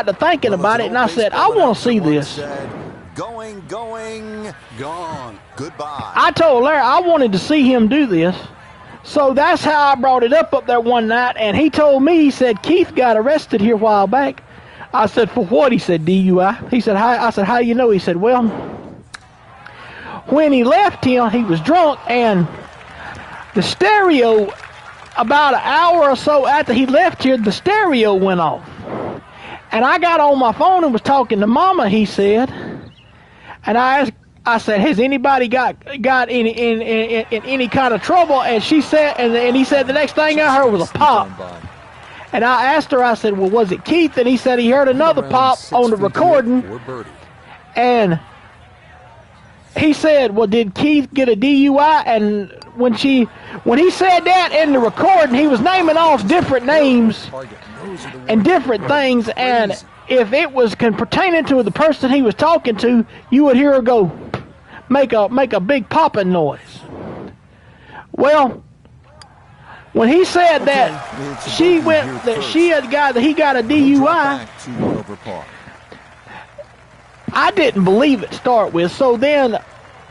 to thinking about it, and I said, I want to see this. Gone. Goodbye. I told Larry I wanted to see him do this. So that's how I brought it up there one night, and he told me, he said, Keith got arrested here a while back. I said, for what? He said, DUI. He said, I said, how you know? He said, well, when he left him, he was drunk, and the stereo, about an hour or so after he left here, the stereo went off. And I got on my phone and was talking to Mama, he said, and I said, has anybody got in any kind of trouble? And she said, and he said, the next thing I heard was a pop. And I asked her, I said, well, was it Keith? And he said he heard another pop on the recording. And he said, well, did Keith get a DUI? And when he said that in the recording, he was naming off different names and different things. And if it was pertaining to the person he was talking to, you would hear her go, make a big popping noise. Well, when he said that he got a DUI, I didn't believe it to start with. So then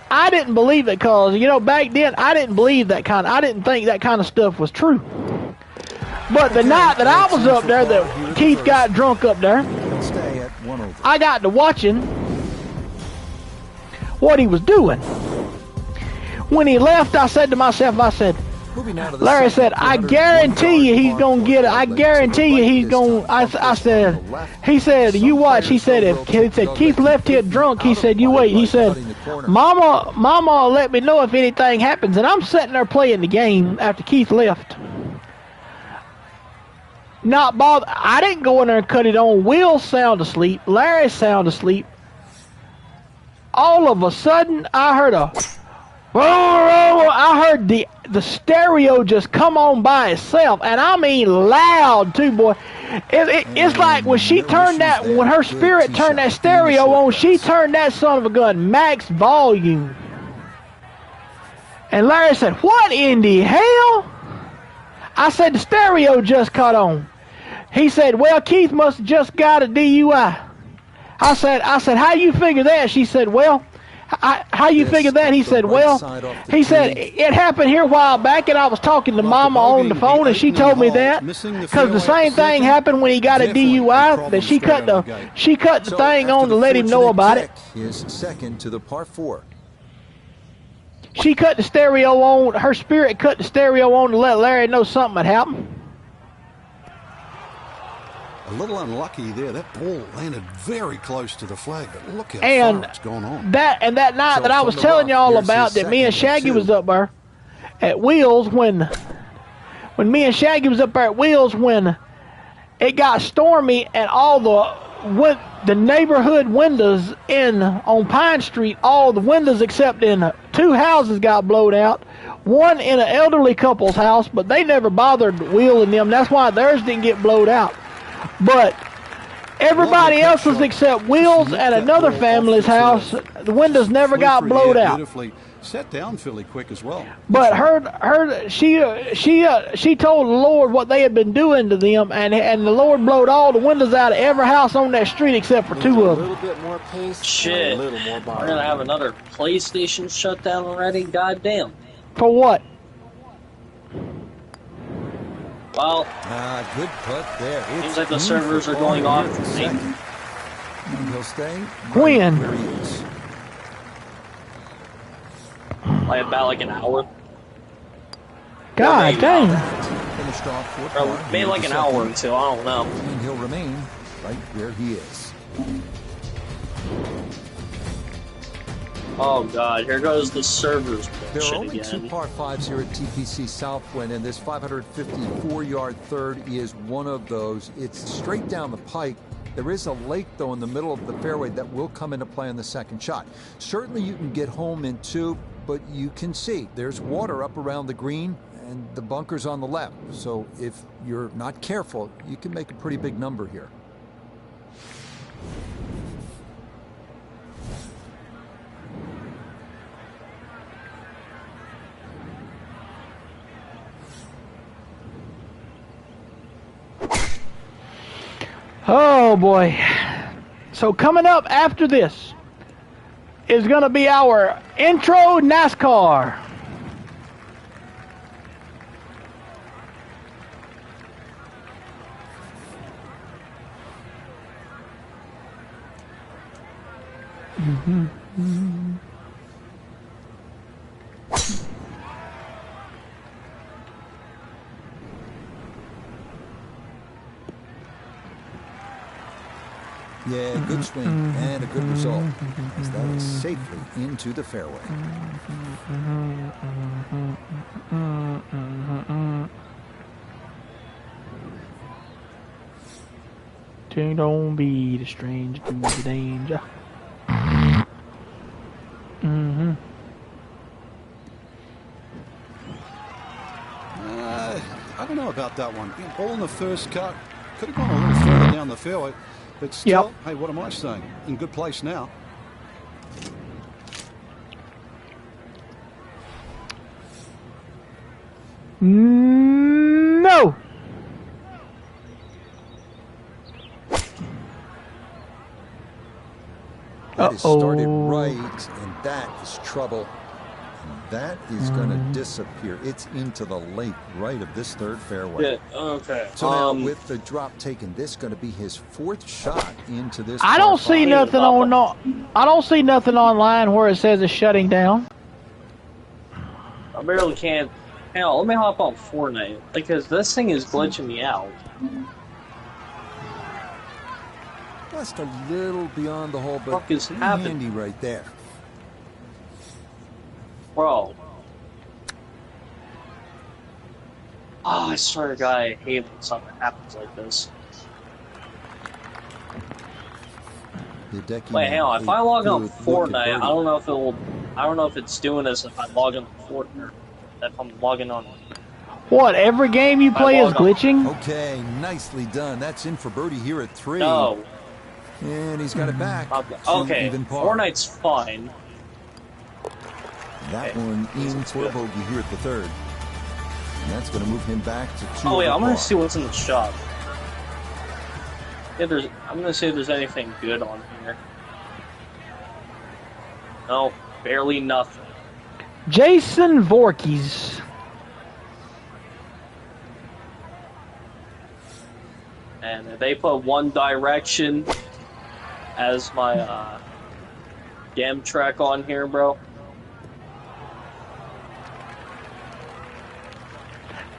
I didn't believe it because, back then I didn't believe I didn't think that kind of stuff was true. But the night that I was up there, that Keith got drunk up there, I got to watching what he was doing. When he left, I said to myself, Larry said, I guarantee you he's going to get it. I guarantee you he's going to. He said, you watch. He said, Keith left here drunk. He said, you wait. He said, Mama will let me know if anything happens. And I'm sitting there playing the game after Keith left. Not bothered. I didn't go in there and cut it on. Will's sound asleep. Larry's sound asleep. All of a sudden, I heard the stereo just come on by itself, and I mean loud too, boy. It's like when her spirit turned that stereo on, she turned that son of a gun max volume. And Larry said, what in the hell? I said, the stereo just cut on. He said, well, Keith must have just got a DUI. I said, how you figure that? She said, well, how you figure that? He said, well, he said, it happened here a while back, and I was talking to Mama on the phone, and she told me that because the same thing happened when he got a DUI, that she cut the thing on to let him know about it. Is second to the par 4. She cut the stereo on, her spirit cut the stereo on to let Larry know something had happened. A little unlucky there. That ball landed very close to the flag, but look how far it's gone on. That night that I was telling y'all about, that me and Shaggy was up there at Wheels when me and Shaggy was up there at Wheels when it got stormy and all the neighborhood windows on Pine Street, all the windows except in 2 houses got blown out. One in an elderly couple's house, but they never bothered wheeling them. That's why theirs didn't get blowed out. But everybody else's except Will's and another family's house, the windows never got blowed out. Beautifully set down fairly quick as well. But she told the Lord what they had been doing to them, and the Lord blowed all the windows out of every house on that street except for 2 of them. A little bit more pace. Shit. A little more body. We're gonna have another PlayStation shut down already. Goddamn. For what? Well, good putt there. Seems like the servers are going off. He'll stay. When? Where he is. Like about an hour. God dang. Finished off for Or maybe like an hour or 2. I don't know. And he'll remain right where he is. Oh God, here goes the servers. There are only again. 2 par 5s here at TPC Southwind, and this 554-yard third is one of those. It's straight down the pike. There is a lake, though, in the middle of the fairway that will come into play on the second shot. Certainly you can get home in 2, but you can see there's water up around the green and the bunker's on the left. So if you're not careful, you can make a pretty big number here. Oh boy. So coming up after this is going to be our intro NASCAR. Yeah, good swing and a good result. As that is safely into the fairway. Don't be the strange to the danger. I don't know about that one. Ball in the first cut. Could have gone a little further down the fairway. But still, hey, what am I saying? In good place now. No. That is started right, and that is trouble. That is going to disappear. It's into the lake right of this third fairway. Yeah, okay. So now with the drop taken, this is going to be his 4th shot into this. I don't see nothing I don't see nothing online where it says it's shutting down. I barely can't. Hang on, let me hop on Fortnite because this thing is glitching me out. Just a little beyond the hole, but What is happening? handy right there. Bro. Oh, I swear to God, I hate when something happens like this. Wait, hang on. If I log on Fortnite, I don't know if it will. I don't know if it's doing this if I log on Fortnite. If I'm logging on. What? Every game you play is glitching? Okay, nicely done. That's in for birdie here at 3. No. And he's got it back. Okay, Fortnite's fine. That one in for a bogey here at the 3rd. And that's going to move him back to 2. Oh, wait, I'm going to see what's in the shop. I'm gonna see if there's anything good on here. No, barely nothing. Jason Voorhees. And if they put One Direction as my gem track on here, bro.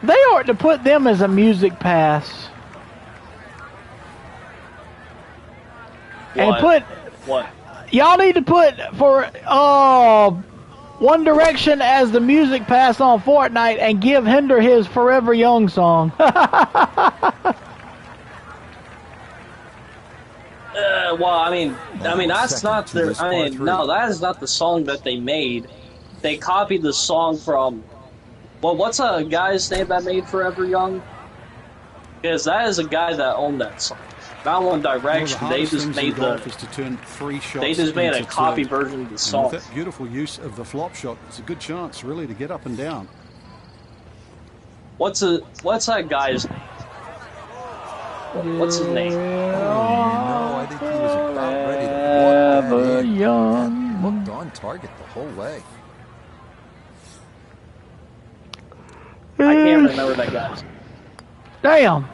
They ought to put them as a music pass. What? And put what? Y'all need to put for One Direction as the music pass on Fortnite and give Hinder his Forever Young song. Well, I mean, that's not their. I mean, no, that is not the song that they made. They copied the song from. Well, what's a guy's name that made Forever Young? Because that is a guy that owned that song. Not One Direction. They just made a copy version of the song. With that beautiful use of the flop shot, it's a good chance, really, to get up and down. What's that guy's name? What's his name? Oh, no, I think he was about ready to walk that in. Young. Looked on target the whole way. I can't remember that guy's name. Damn.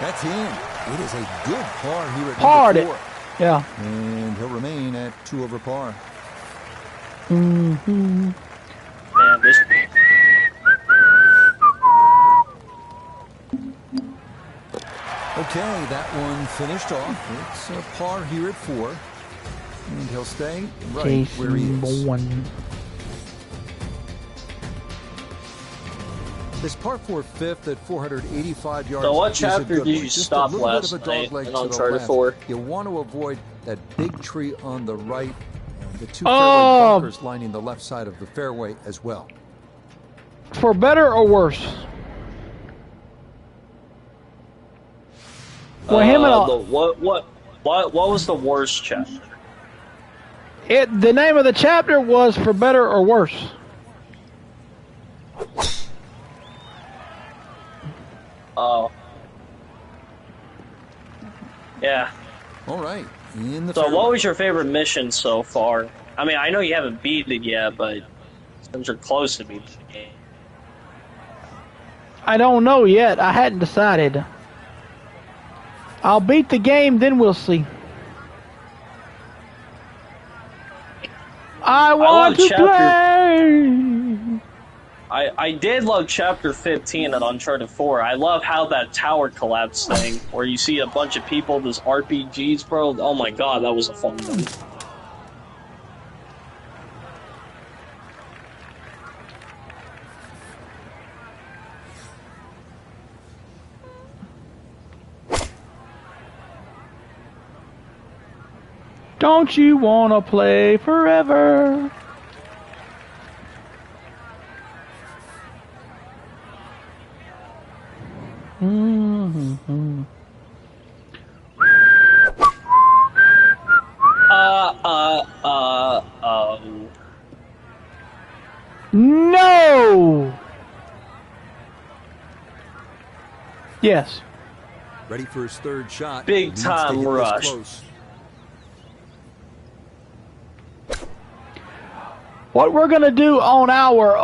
That's in. It is a good par here at Parred number 4. it. Yeah. And he'll remain at 2 over par. Mm-hmm. Man, this. Okay, that one finished off. It's a par here at 4. And he'll stay right where he is. Bowen. This par 4 fifth at 485 yards. So what is chapter a good did one. you Just stop a little last bit of a night dogleg in to the Uncharted left. 4? You want to avoid that big tree on the right and the 2 fairway bunkers lining the left side of the fairway as well. For better or worse? Well, him and all. What was the worst chapter? The name of the chapter was For Better or Worse. Oh. Yeah. All right. So what was your favorite mission so far? I mean, I know you haven't beat it yet, but since you're close to beating the game. I don't know yet. I hadn't decided. I'll beat the game, then we'll see. I want to play. I did love Chapter 15 at Uncharted 4. I love how that tower collapse thing, where you see a bunch of people, those RPGs, bro. Oh my god, that was a fun one. Don't you want to play forever? Mm-hmm. No! Yes. Ready for his third shot. Big time rush. What we're gonna do on our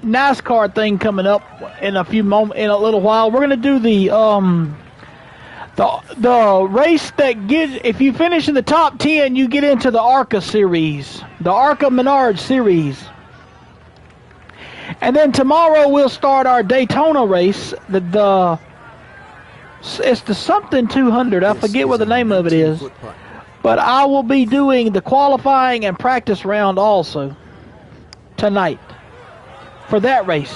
NASCAR thing coming up in a little while, we're gonna do the race that gets, if you finish in the top 10, you get into the ARCA series, the ARCA Menard series. And then tomorrow we'll start our Daytona race. It's the something 200. I forget what the name of it is. But I will be doing the qualifying and practice round also tonight for that race.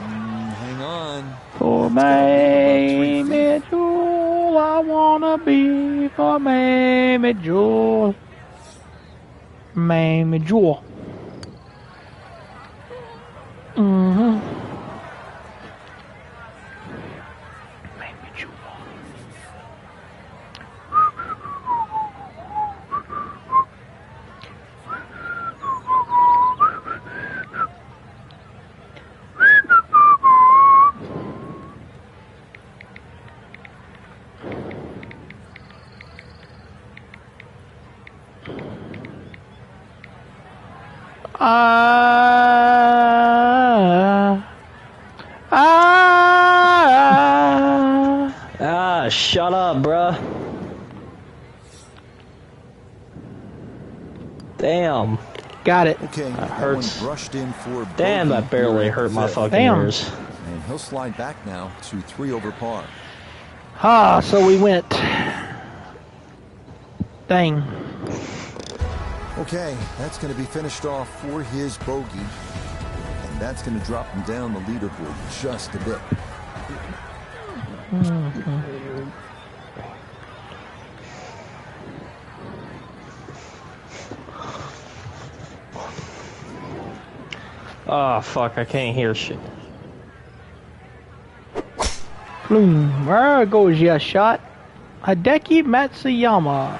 Hang on. For Mamie Jewel, I wanna be for Mamie Jewel. Mamie Jewel. Mm-hmm. Mamie Jewel. Shut up, bruh. Damn. Got it. Okay, that hurts. Brushed in for damn, that barely hurt my fucking ears. And he'll slide back now to 3 over par. So we went. Dang. Okay, that's going to be finished off for his bogey. And that's going to drop him down the leaderboard just a bit. Oh, fuck, I can't hear shit. Boom. There goes your shot. Hideki Matsuyama.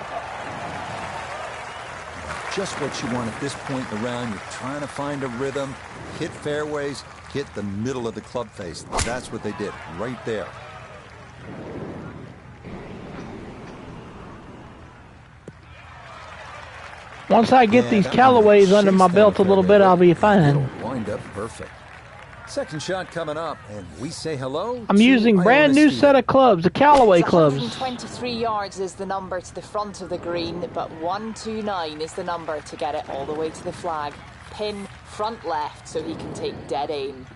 Just what you want at this point in the round. You're trying to find a rhythm, hit fairways, hit the middle of the club face. That's what they did right there. Once I get these Callaways under my belt a little bit, I'll be fine. Wind up perfect. Second shot coming up, and we say hello. I'm using brand new set of clubs, the Callaway clubs. 123 yards is the number to the front of the green, but 129 is the number to get it all the way to the flag. Pin front left so he can take dead aim.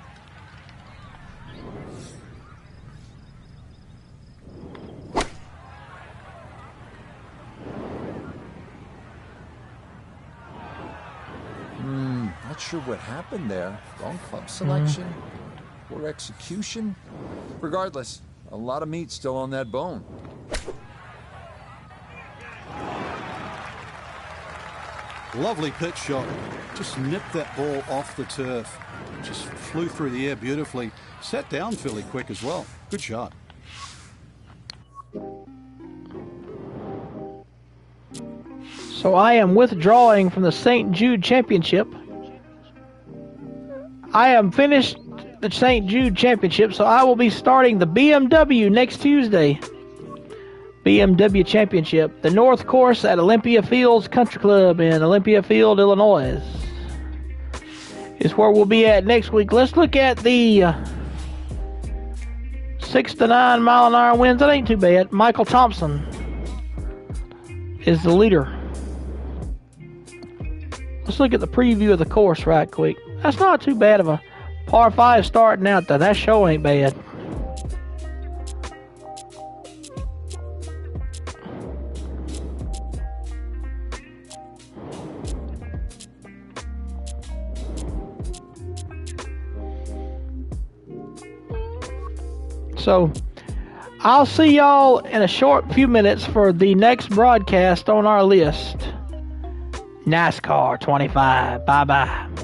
Not sure what happened there. Wrong club selection, poor execution. Regardless, a lot of meat still on that bone. Lovely pitch shot. Just nipped that ball off the turf. Just flew through the air beautifully. Sat down fairly quick as well. Good shot. So I am withdrawing from the St. Jude Championship. I am finished the St. Jude Championship, so I will be starting the BMW next Tuesday. BMW Championship. The North Course at Olympia Fields Country Club in Olympia Field, Illinois. Is where we'll be at next week. Let's look at the 6 to 9 mile an hour winds. That ain't too bad. Michael Thompson is the leader. Let's look at the preview of the course right quick. That's not too bad of a par 5 starting out though. That show ain't bad. So, I'll see y'all in a short few minutes for the next broadcast on our list. NASCAR 25. Bye-bye.